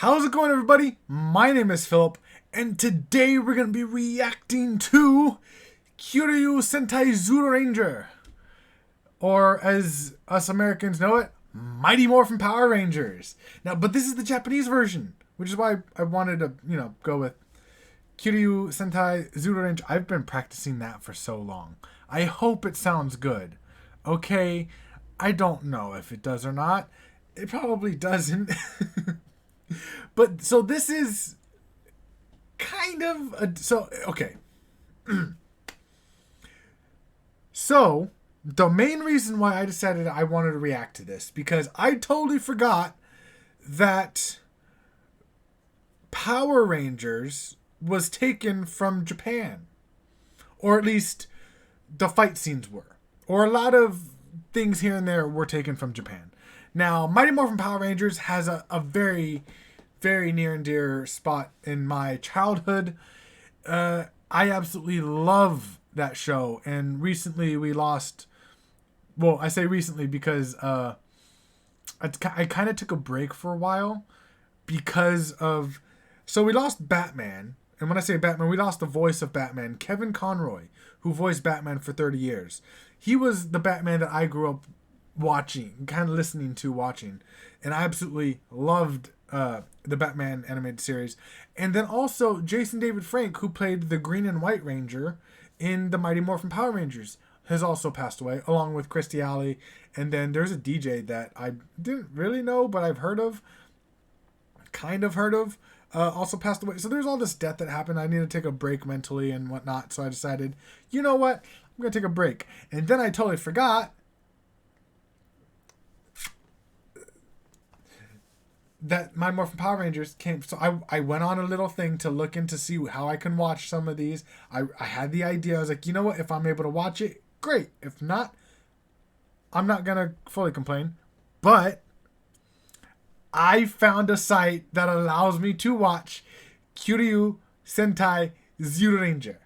How's it going, everybody? My name is Philip, and today we're going to be reacting to Kyōryū Sentai Zyuranger, or as us Americans know it, Mighty Morphin Power Rangers. Now, but this is the Japanese version, which is why I wanted to, go with Kyōryū Sentai Zyuranger. I've been practicing that for so long. I hope it sounds good. Okay, I don't know if it does or not. It probably doesn't. But so this is kind of okay. So the main reason why I decided I wanted to react to this, because I totally forgot that Power Rangers was taken from Japan, or at least the fight scenes were, or a lot of things here and there were taken from Japan. Now, Mighty Morphin Power Rangers has a very, very near and dear spot in my childhood. I absolutely love that show. And recently we lost... Well, I say recently because I kind of took a break for a while because of... So we lost Batman. And when I say Batman, we lost the voice of Batman, Kevin Conroy, who voiced Batman for 30 years. He was the Batman that I grew up watching, kind of listening to, watching, and I absolutely loved the Batman animated series. And then also Jason David Frank, who played the Green and White Ranger in the Mighty Morphin Power Rangers, has also passed away, along with Christy Alley. And then there's a DJ that I didn't really know, but I've heard of, also passed away. So there's all this death that happened. I need to take a break mentally and whatnot. So I decided, you know what? I'm going to take a break. And then I totally forgot that My Morphin Power Rangers came. So I went on a little thing to look into see how I can watch some of these. I had the idea. I was like, you know what? If I'm able to watch it, great. If not, I'm not going to fully complain. But I found a site that allows me to watch Kyōryū Sentai Zyuranger.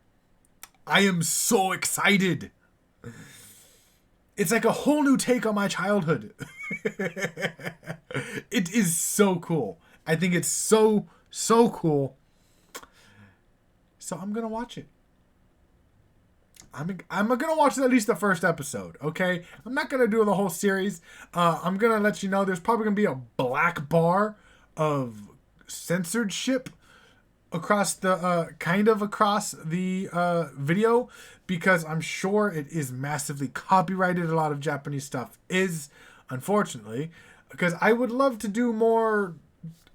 I am so excited. It's like a whole new take on my childhood. It is so cool. I think it's so cool. So I'm going to watch it. I'm going to watch at least the first episode, okay? I'm not going to do the whole series. I'm going to let you know there's probably going to be a black bar of censorship across the video, because I'm sure it is massively copyrighted. A lot of Japanese stuff is, unfortunately, because I would love to do more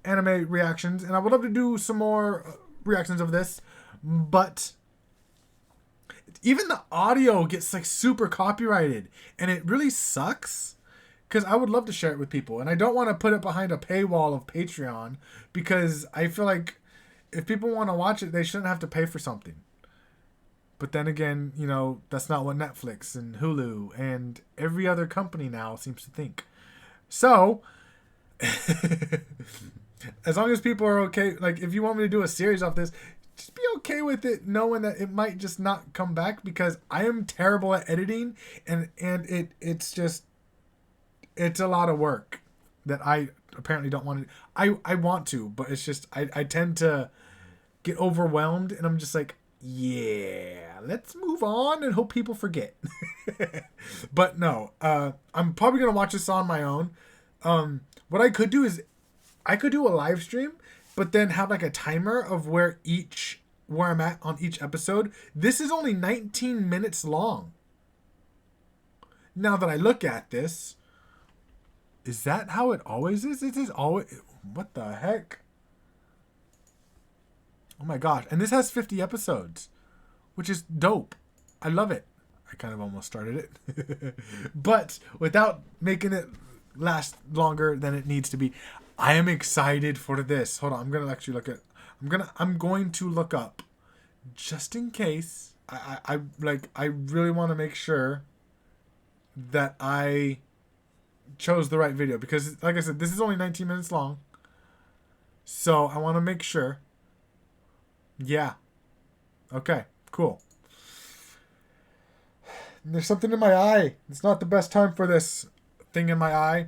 anime reactions, and I would love to do some more reactions of this, but even the audio gets like super copyrighted, and it really sucks, because I would love to share it with people, and I don't want to put it behind a paywall of Patreon, because I feel like if people want to watch it, they shouldn't have to pay for something. But then again, that's not what Netflix and Hulu and every other company now seems to think. So, as long as people are okay, like if you want me to do a series off this, just be okay with it, knowing that it might just not come back, because I am terrible at editing, and it's a lot of work that I apparently don't want to. I want to, but it's just I tend to get overwhelmed, and I'm just like, yeah, let's move on and hope people forget. But no, I'm probably gonna watch this on my own. What I could do is I could do a live stream, but then have like a timer of where I'm at on each episode. This is only 19 minutes long. Now that I look at this, is that how it always is? It is always... What the heck? Oh my gosh. And this has 50 episodes, which is dope. I love it. I kind of almost started it. But without making it last longer than it needs to be, I am excited for this. Hold on. I'm going to actually look at... I'm going to look up, just in case. I really want to make sure that I chose the right video, because like I said, this is only 19 minutes long, so I want to make sure. Yeah, okay, cool. There's something in my eye. It's not the best time for this thing in my eye,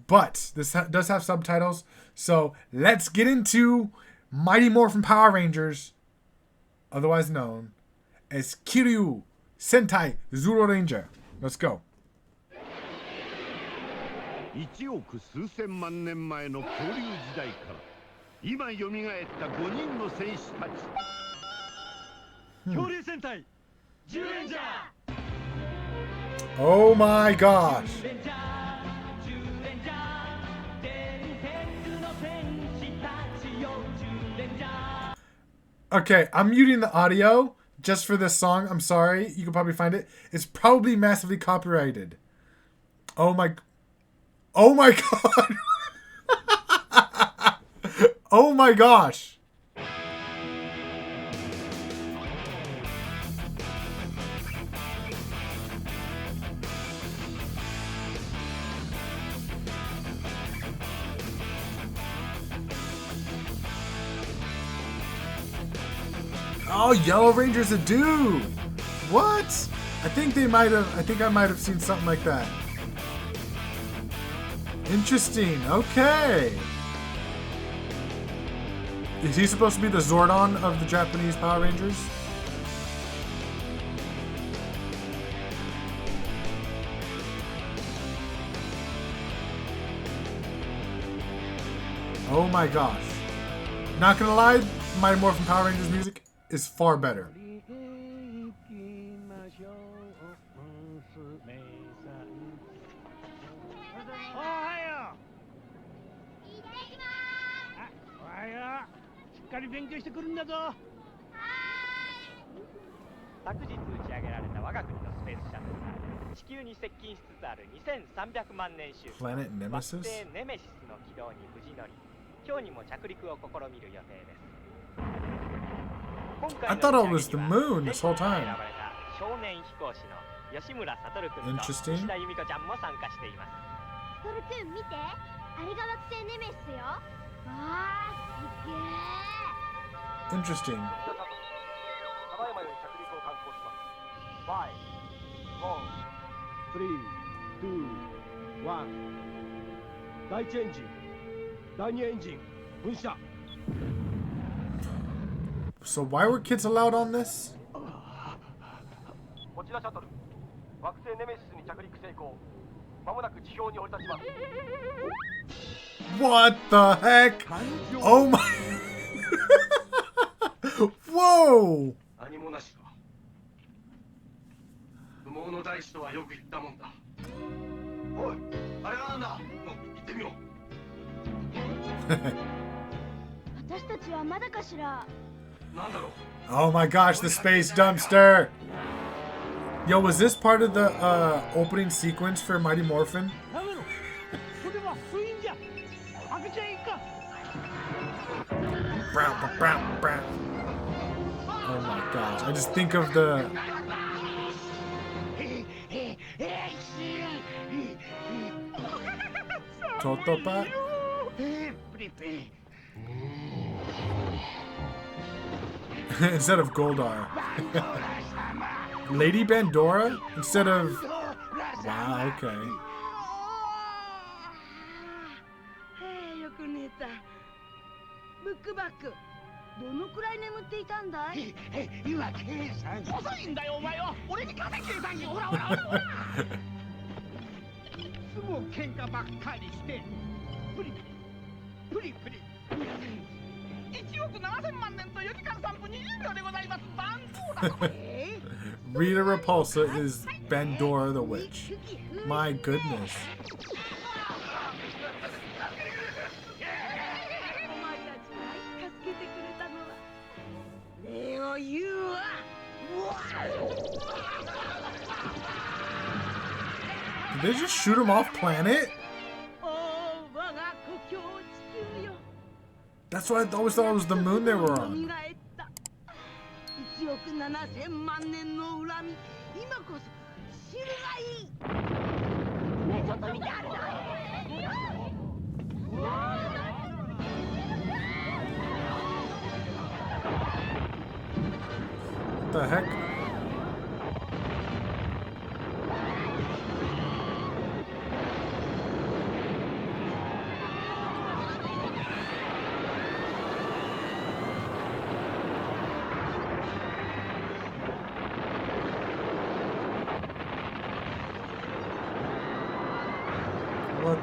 But this does have subtitles. So let's get into Mighty Morphin Power Rangers, otherwise known as Kyōryū Sentai Zyuranger. Let's go. 1億数千万年前の恐竜時代から今よみがえった5人の戦士たち。恐竜戦隊ジュレンジャー。 Oh my gosh. Okay, I'm muting the audio just for this song. I'm sorry. You can probably find it. It's probably massively copyrighted. Oh my god. Oh my gosh. Oh, Yellow Ranger's a dude. What? I think I might have seen something like that. Interesting. Okay. Is he supposed to be the Zordon of the Japanese Power Rangers? Oh my gosh. Not gonna lie, Mighty Morphin Power Rangers music is far better. Planet Nemesis? I thought it was the moon this whole time. Interesting. Interesting. 5, 4, 3, 2, 1. 第一エンジン、第二エンジン、噴射。 So why were kids allowed on this? こちらシャトル、惑星ネメシスに着陸成功。まもなく地表に降り立ちます。 What the heck? Oh my. Whoa! 何もなしか。不毛の大使とはよく言ったもんだ。おい、あれはなんだ。行ってみよう。私たちはまだかしら。 Oh my gosh, the space dumpster! Yo, was this part of the opening sequence for Mighty Morphin? Oh my gosh, I just think of the... Totopa? Instead of Goldar. Lady Bandora? Instead of... Wow, okay. Rita Repulsa is Bandora the Witch. My goodness. Did they just shoot him off planet? That's why I always thought it was the moon they were on. What the heck?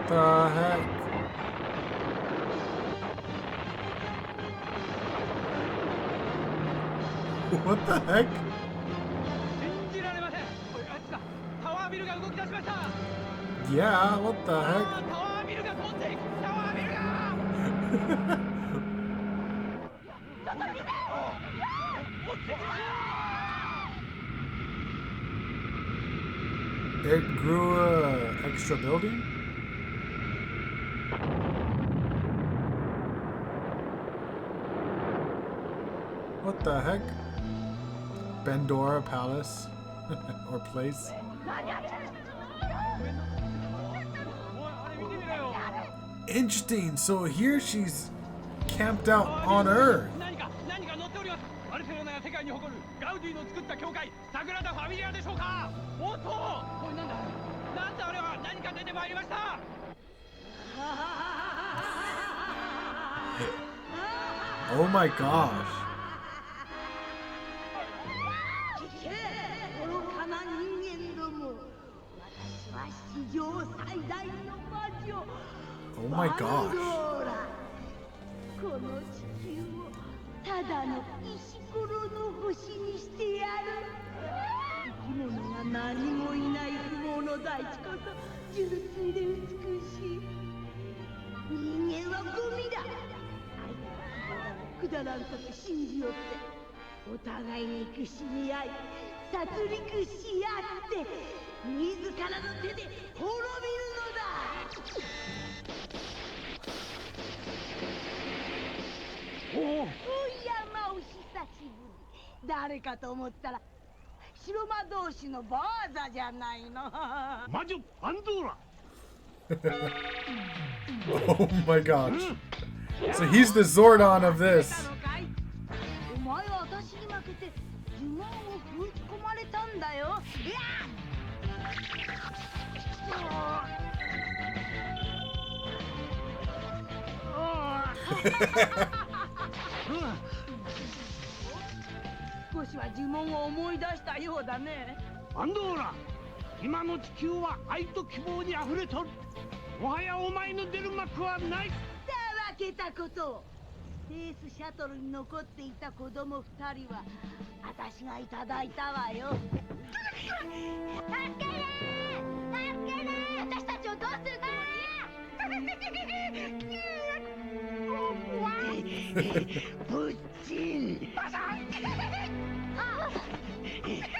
the heck? What the heck? 信じられません。おい、あっちだ。タワービルが動き出しました。 Yeah, what the あ heck? ー、タワービルが飛んでいく。タワービルが。 It grew a extra building? What the heck? Bendora Palace or place? おい、あれ見てみろよ。 Interesting. So here she's camped out on Earth. 何か乗っております。バルセロナが世界に誇るガウディの作った教会、サグラダ・ファミリアでしょうか。おっと、おい、なんだあれは。何か出てまいりました。 Oh my gosh. 愚かな人間ども、私は史上最大の魔女 Oh my バンド gosh. ーラ。この地球をただの石ころの星にしてやる。生き物が何もいない不毛の大地こそ純粋で美しい。人間はゴミだ。くだらんこと信じよってお互いに憎しみ合い殺戮し合って自らの手で滅びるのだ。おやまお久しぶり。誰かと思ったら白魔同士のバーザじゃないの。魔女パンドーラ。 Oh my gosh. So he's the Zordon of this. お前は私に負けて呪文を封じ込まれたんだよ。いや少しは呪文を思い出したようだね。パンドーラ、今の地球は愛と希望にあふれとる。もはやお前の出る幕はない。たわけたことを。スペースシャトルに残っていた子供2人は私がいただいたわよ。助けて私たちをどうするつもり？ブッチンバサン。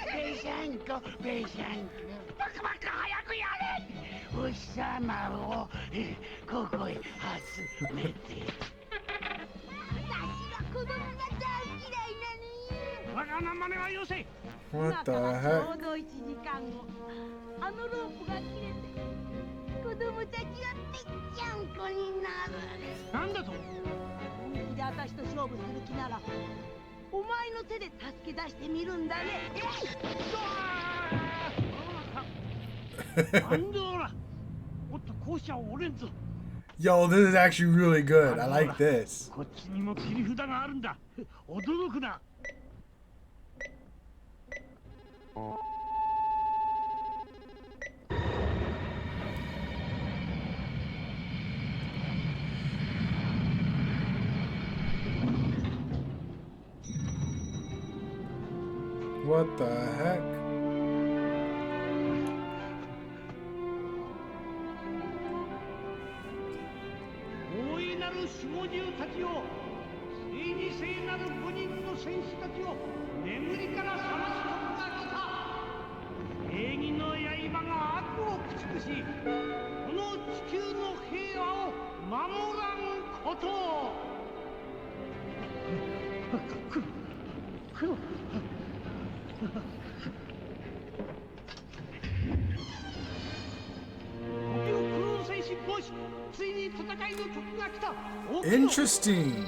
ペシャンコバクバク早くやれ。お日様をここへ集めて。子供が大嫌いなのよ。わがな真似はよせ。 What the 今からち heck? ょうど1時間後、あのロープが切れて子供たちはぺっちゃんこになる。なんだと。本気で私と勝負する気ならお前の手で助け出してみるんだね。パンドーラ、おっと校舎を折れんぞ。 Yo, this is actually really good. I like this. こっちにも切り札があるんだ。驚くな。 What the heck? 大いなる守護獣たちよ、ついに聖なる5人の戦士たちを眠りから覚ます時が来た。正義の刃が悪を駆逐し、この地球の平和を守らんことを。黒時をクローン戦士ボイス、ついに戦いの時が来た。 Interesting.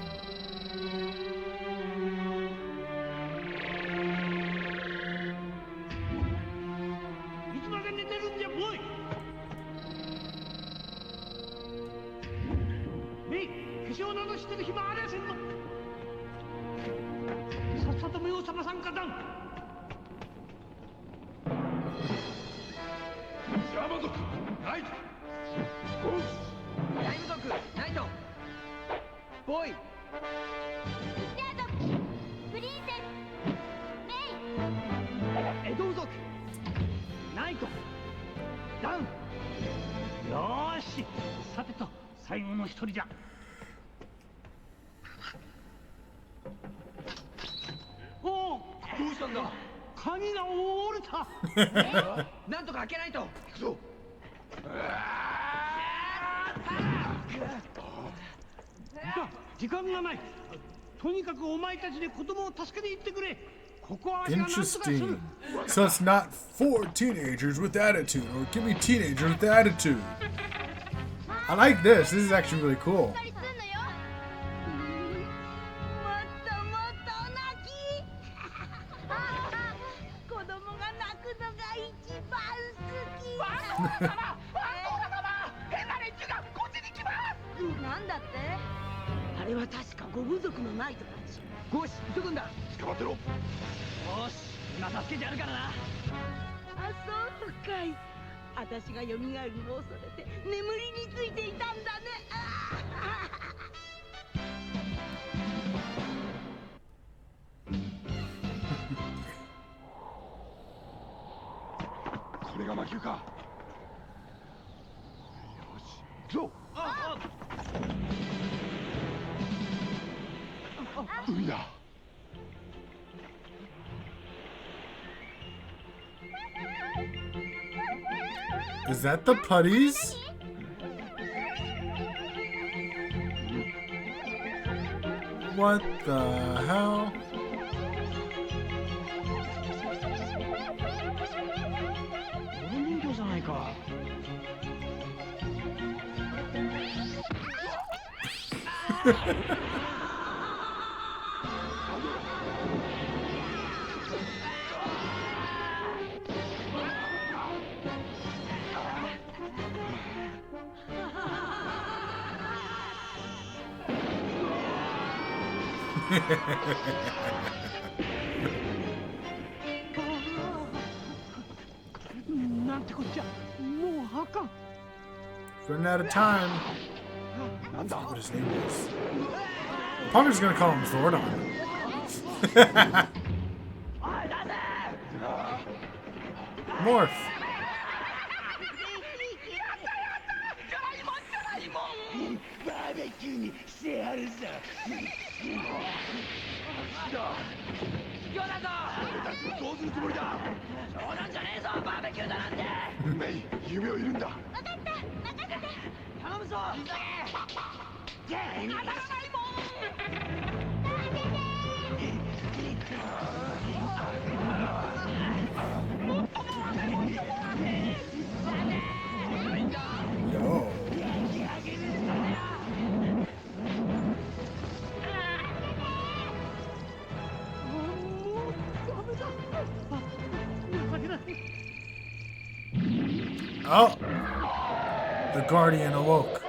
いつまで寝てるんじゃボイ。メイ、化粧などしてる暇ありゃせんの。さっさと目を覚まさんかだん。ヤマ族、ライト、ゴース来い。リアドプリンセスメイ江戸族ナイトダウン。よーし、さてと最後の一人じゃ。おお、どうしたんだ。鍵が折れた。なんとか開けないと。行くぞ。時間がない。とにかくお前たちで子供を助けに行ってくれ。ここはわしがなんとかする。 Interesting. So it's not for teenagers with attitude, or give me teenagers with attitude. I like this. This is actually really cool. たりすんのよ。もっともっと泣き子供が泣くのが一番好きなんだってあれは確かご部族のナイトたち。ゴシ、急ぐんだ。捕まってろ。よし、今助けてやるからな。あ、そうかい。私が蘇るのを恐れて眠りについていたんだね。これが魔球か。よし、行くぞ。海だ。Is that the putties? What the hell? Running out of time. I forgot what his name was. Probably just gonna call him Zordon. Morph. Yo. Oh! The Guardian awoke.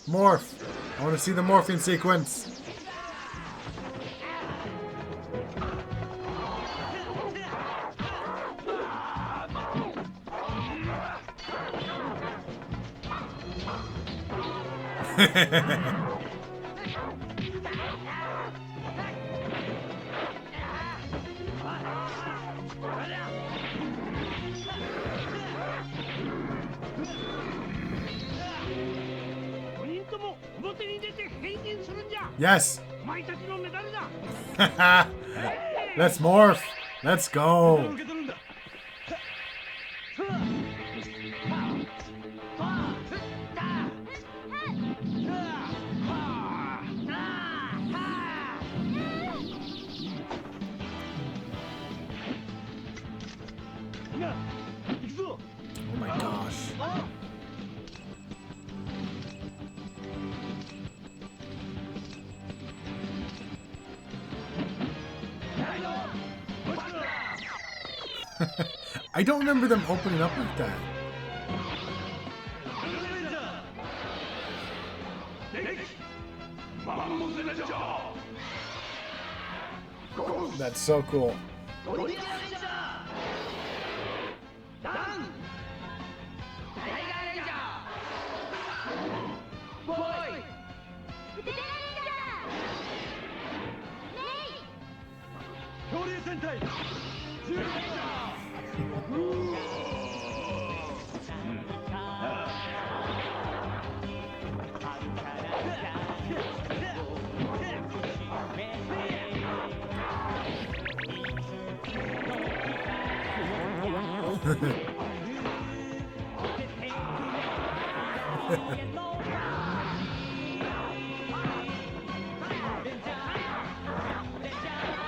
Morph. I want to see the morphing sequence. Yes. Let's morph. Let's go. Oh my gosh. I don't remember them opening up like that. That's so cool. Kyōryū Sentai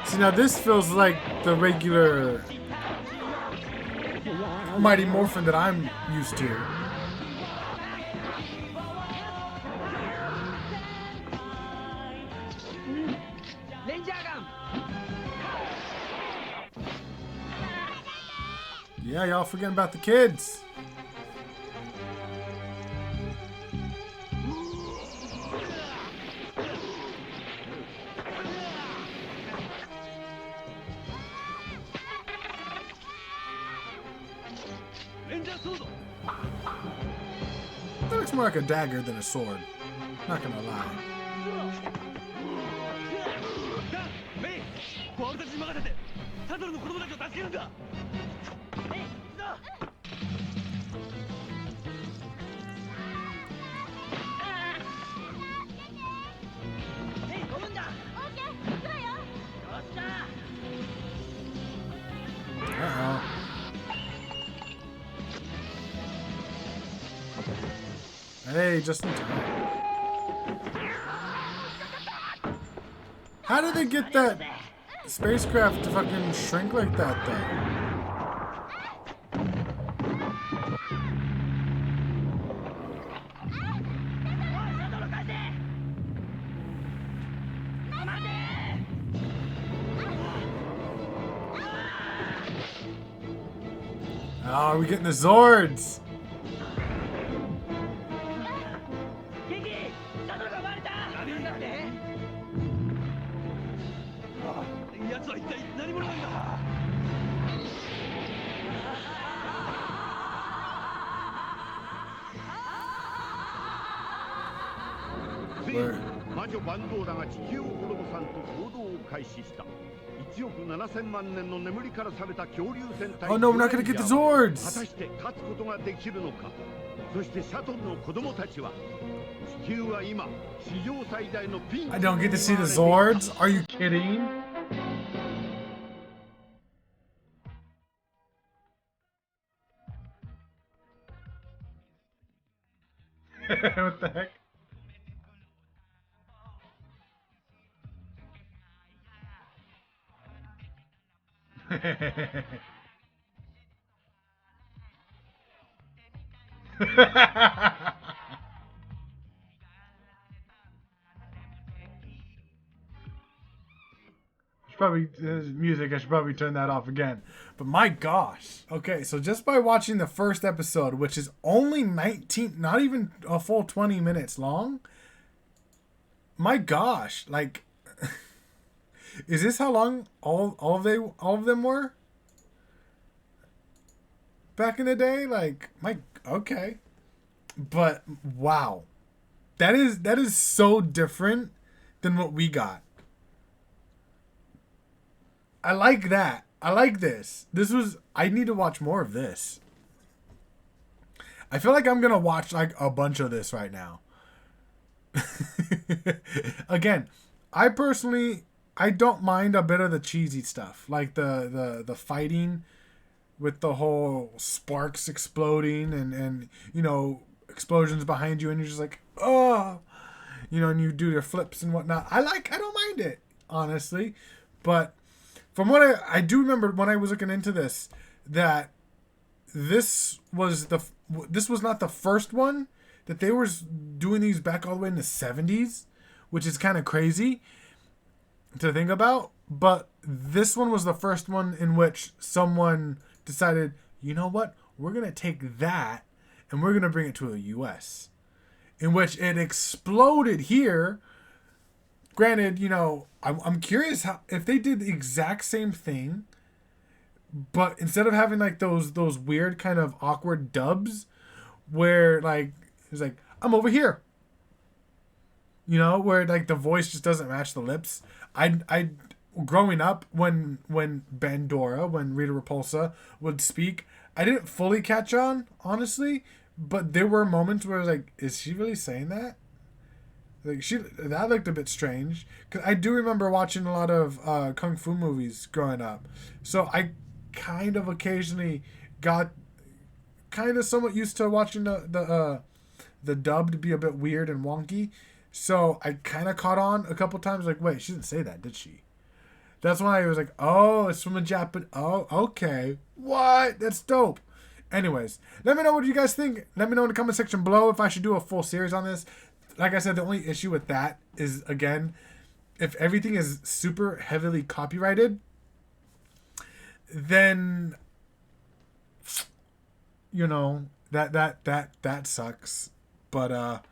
See, now this feels like the regular Mighty Morphin that I'm used to. Yeah, y'all forgetting about the kids. That looks more like a dagger than a sword. Not gonna lie. メイ、俺たちに任せてサトルの子供たちを助けるんだ。メイ、行くぞ。メイ、飛ぶんだ。オッケー、行くわよ。よっしゃ。 Uh-oh. Hey, just in time. How did they get that spacecraft to fucking shrink like that, though? Oh, are we getting the Zords? 元気、サトルが生まれた。なんだって？奴は一体何者なんだ。 Where? 魔女バンドーラが地球を滅ぼさんと行動を開始した。1億7000万年の眠りから覚めた恐竜戦隊 Oh no, we're not gonna get the Zords! 果たして勝つことができるのか。そしてシャトルの子供たちは地球は今史上最大のピンチ I don't get to see the Zords? Are you kidding? What the heck? Probably music. I should probably turn that off again. But my gosh. Okay, so just by watching the first episode, which is only 19, not even a full 20 minutes long. My gosh, like, is this how long all of them were? Back in the day, like, okay. But wow. That is so different than what we got. I like that. I like this. I need to watch more of this. I feel like I'm going to watch like a bunch of this right now. Again, I don't mind a bit of the cheesy stuff. Like the fighting with the whole sparks exploding and you know, explosions behind you and you're just like, oh, you know, and you do your flips and whatnot. I don't mind it, honestly. But from what I do remember when I was looking into this, that this was not the first one, that they were doing these back all the way in the 70s, which is kind of crazy to think about. But this one was the first one in which someone decided, you know what? We're going to take that and we're going to bring it to the US. In which it exploded here. Granted, you know, I'm curious how if they did the exact same thing, but instead of having like those weird kind of awkward dubs where like it's like, I'm over here. You know, where like the voice just doesn't match the lips. I growing up when Bandora, when Rita Repulsa would speak, I didn't fully catch on, honestly, but there were moments where I was like, is she really saying that? Like that looked a bit strange. Cause I do remember watching a lot of kung fu movies growing up, so I kind of occasionally got kind of somewhat used to watching the dub to be a bit weird and wonky. So I kind of caught on a couple times. Like, wait, she didn't say that, did she? That's when I was like, oh, it's from a Japanese. Oh, okay, what? That's dope. Anyways, let me know what you guys think. Let me know in the comment section below if I should do a full series on this. Like I said, the only issue with that is, again, if everything is super heavily copyrighted, then, you know, that sucks. But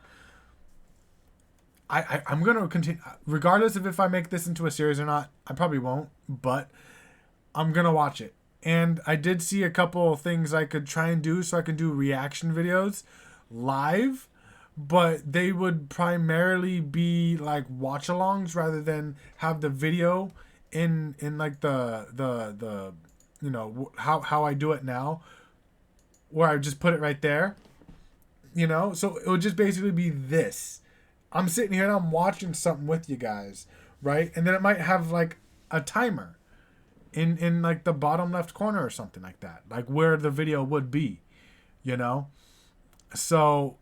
I'm gonna continue, regardless of if I make this into a series or not. I probably won't, but I'm gonna watch it. And I did see a couple of things I could try and do, so I can do reaction videos live. But they would primarily be like watch-alongs rather than have the video in like the you know how I do it now, where I just put it right there, you know. So it would just basically be this. I'm sitting here and I'm watching something with you guys, right? And then it might have like a timer in like the bottom left corner or something like that, like where the video would be, you know. So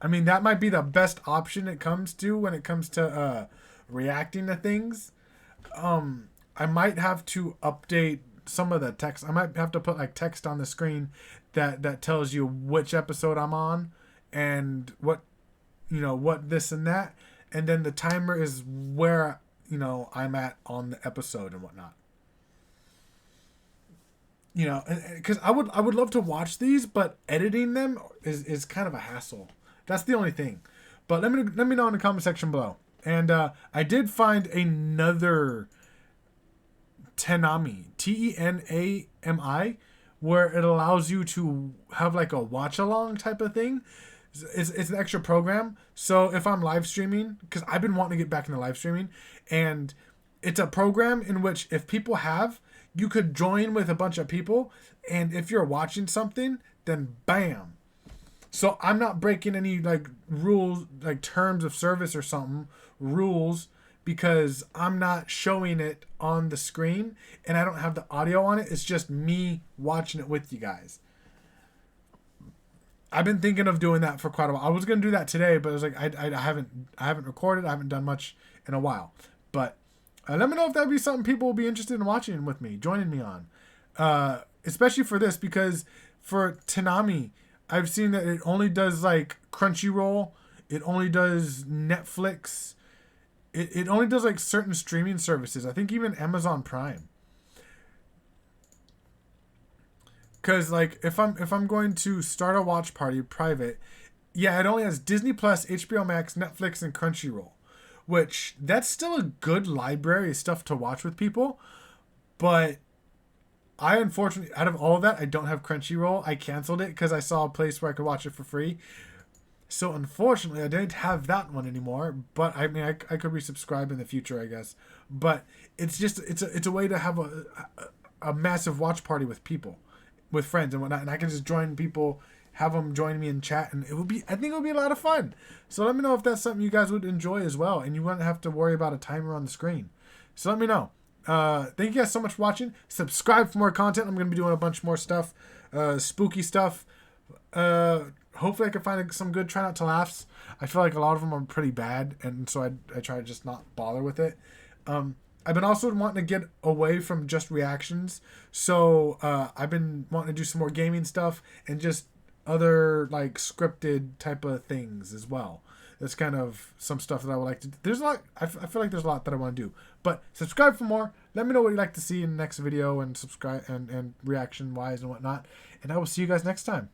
I mean, that might be the best option it comes to when it comes to reacting to things. I might have to update some of the text. I might have to put like text on the screen that tells you which episode I'm on and what, you know, what this and that. And then the timer is where, you know, I'm at on the episode and whatnot. You know, because I would love to watch these, but editing them is kind of a hassle. That's the only thing. But let me know in the comment section below. And I did find another Tenami, Tenami, where it allows you to have like a watch along type of thing. It's an extra program. So if I'm live streaming, because I've been wanting to get back into live streaming, and it's a program in which if people have, you could join with a bunch of people, and if you're watching something, then bam. So I'm not breaking any like rules, like terms of service or something, rules, because I'm not showing it on the screen and I don't have the audio on it. It's just me watching it with you guys. I've been thinking of doing that for quite a while. I was going to do that today, but I was like, I haven't recorded. I haven't done much in a while. But let me know if that'd be something people will be interested in watching with me, joining me on. Especially for this, because for Tenami, I've seen that it only does like Crunchyroll. It only does Netflix. It only does like certain streaming services. I think even Amazon Prime. Cause like if I'm going to start a watch party private, yeah, it only has Disney Plus, HBO Max, Netflix, and Crunchyroll. Which that's still a good library of stuff to watch with people. But I unfortunately, out of all of that, I don't have Crunchyroll. I canceled it because I saw a place where I could watch it for free. So unfortunately, I didn't have that one anymore. But I mean, I could resubscribe in the future, I guess. But it's just it's a way to have a massive watch party with people, with friends and whatnot. And I can just join people, have them join me in chat, and I think it would be a lot of fun. So let me know if that's something you guys would enjoy as well, and you wouldn't have to worry about a timer on the screen. So let me know. Thank you guys so much for watching. Subscribe for more content. I'm going to be doing a bunch more stuff, spooky stuff. Hopefully I can find some good try not to laughs. I feel like a lot of them are pretty bad, and so I try to just not bother with it. I've been also wanting to get away from just reactions, so I've been wanting to do some more gaming stuff and just other like scripted type of things as well. That's kind of some stuff that I would like to. There's a lot. I feel like there's a lot that I want to do. But subscribe for more. Let me know what you'd like to see in the next video, and subscribe and reaction wise and whatnot. And I will see you guys next time.